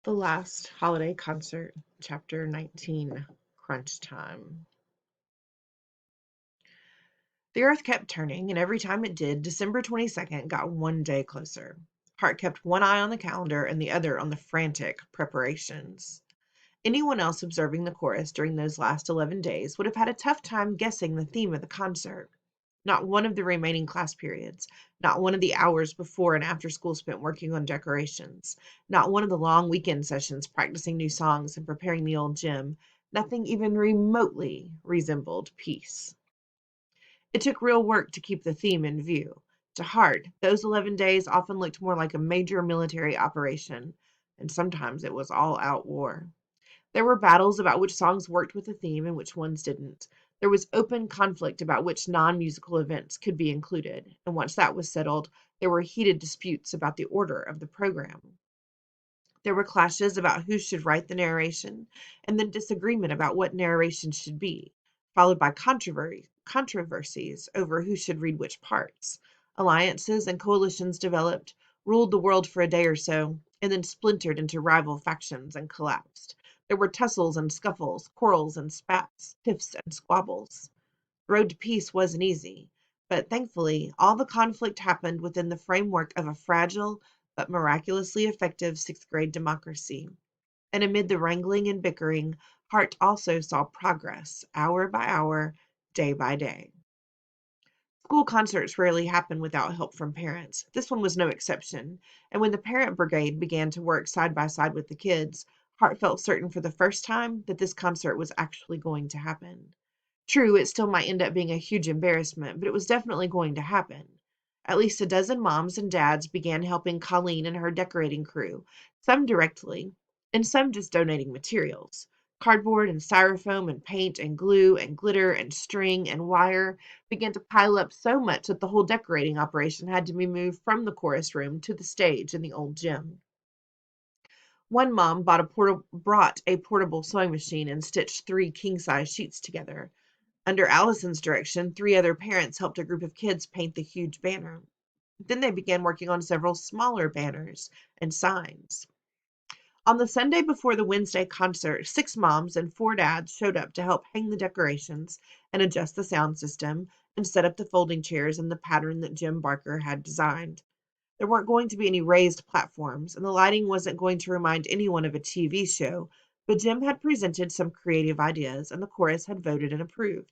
The Last Holiday Concert, Chapter 19, Crunch Time. The earth kept turning, and every time it did, December 22nd got one day closer. Hart kept one eye on the calendar and the other on the frantic preparations. Anyone else observing the chorus during those last 11 days would have had a tough time guessing the theme of the concert. Not one of the remaining class periods, not one of the hours before and after school spent working on decorations, not one of the long weekend sessions practicing new songs and preparing the old gym, nothing even remotely resembled peace. It took real work to keep the theme in view. To Hart, those 11 days often looked more like a major military operation, and sometimes it was all out war. There were battles about which songs worked with the theme and which ones didn't. There was open conflict about which non-musical events could be included, and once that was settled, there were heated disputes about the order of the program. There were clashes about who should write the narration, and then disagreement about what narration should be, followed by controversies over who should read which parts. Alliances and coalitions developed, ruled the world for a day or so, and then splintered into rival factions and collapsed. There were tussles and scuffles, quarrels and spats, tiffs and squabbles. The road to peace wasn't easy, but thankfully, all the conflict happened within the framework of a fragile but miraculously effective sixth grade democracy. And amid the wrangling and bickering, Hart also saw progress, hour by hour, day by day. School concerts rarely happen without help from parents. This one was no exception, and when the parent brigade began to work side by side with the kids, Hart felt certain for the first time that this concert was actually going to happen. True, it still might end up being a huge embarrassment, but it was definitely going to happen. At least a dozen moms and dads began helping Colleen and her decorating crew, some directly, and some just donating materials. Cardboard and styrofoam and paint and glue and glitter and string and wire began to pile up so much that the whole decorating operation had to be moved from the chorus room to the stage in the old gym. One mom brought a portable sewing machine and stitched 3 king-size sheets together. Under Allison's direction, 3 other parents helped a group of kids paint the huge banner. Then they began working on several smaller banners and signs. On the Sunday before the Wednesday concert, 6 moms and 4 dads showed up to help hang the decorations and adjust the sound system and set up the folding chairs in the pattern that Jim Barker had designed. There weren't going to be any raised platforms, and the lighting wasn't going to remind anyone of a TV show, but Jim had presented some creative ideas, and the chorus had voted and approved.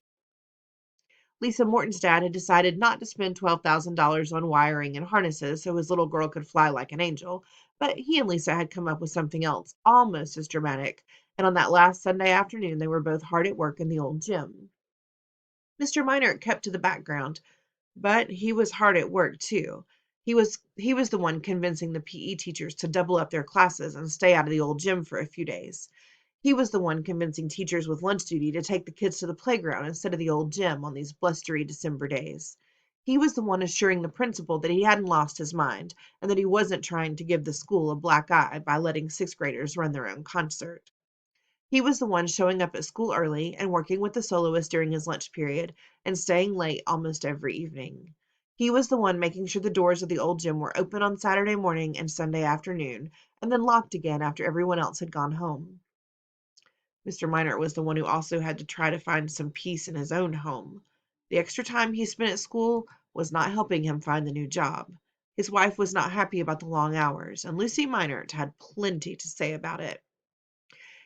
Lisa Morton's dad had decided not to spend $12,000 on wiring and harnesses so his little girl could fly like an angel, but he and Lisa had come up with something else almost as dramatic, and on that last Sunday afternoon they were both hard at work in the old gym. Mr. Minor kept to the background, but he was hard at work too. He was the one convincing the PE teachers to double up their classes and stay out of the old gym for a few days. He was the one convincing teachers with lunch duty to take the kids to the playground instead of the old gym on these blustery December days. He was the one assuring the principal that he hadn't lost his mind and that he wasn't trying to give the school a black eye by letting sixth graders run their own concert. He was the one showing up at school early and working with the soloist during his lunch period and staying late almost every evening. He was the one making sure the doors of the old gym were open on Saturday morning and Sunday afternoon, and then locked again after everyone else had gone home. Mr. Minor was the one who also had to try to find some peace in his own home. The extra time he spent at school was not helping him find the new job. His wife was not happy about the long hours, and Lucy Minor had plenty to say about it.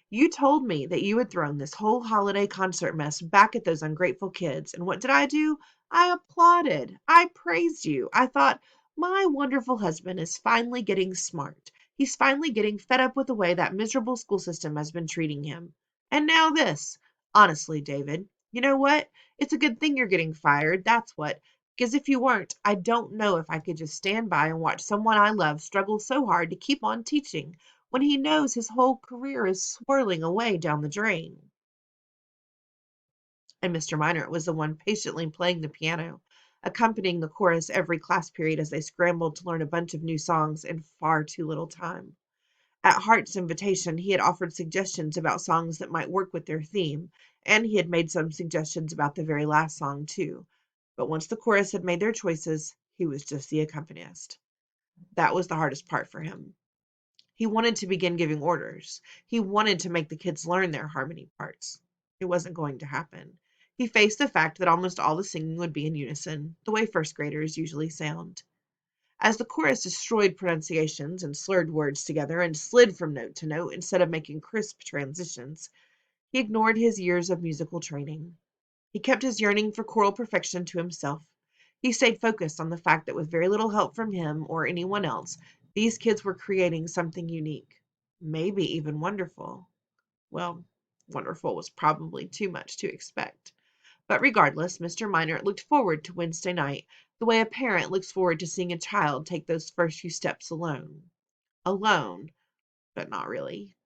You told me that you had thrown this whole holiday concert mess back at those ungrateful kids, and what did I do? I applauded. I praised you. I thought, my wonderful husband is finally getting smart. He's finally getting fed up with the way that miserable school system has been treating him. And now this. Honestly, David, you know what? It's a good thing you're getting fired, that's what. Because if you weren't, I don't know if I could just stand by and watch someone I love struggle so hard to keep on teaching when he knows his whole career is swirling away down the drain. And Mr. Minor was the one patiently playing the piano, accompanying the chorus every class period as they scrambled to learn a bunch of new songs in far too little time. At Hart's invitation, he had offered suggestions about songs that might work with their theme, and he had made some suggestions about the very last song, too. But once the chorus had made their choices, he was just the accompanist. That was the hardest part for him. He wanted to begin giving orders. He wanted to make the kids learn their harmony parts. It wasn't going to happen. He faced the fact that almost all the singing would be in unison, the way first graders usually sound. As the chorus destroyed pronunciations and slurred words together and slid from note to note instead of making crisp transitions, he ignored his years of musical training. He kept his yearning for choral perfection to himself. He stayed focused on the fact that with very little help from him or anyone else, these kids were creating something unique, maybe even wonderful. Well, wonderful was probably too much to expect. But regardless, Mr. Minor looked forward to Wednesday night the way a parent looks forward to seeing a child take those first few steps alone. Alone, but not really.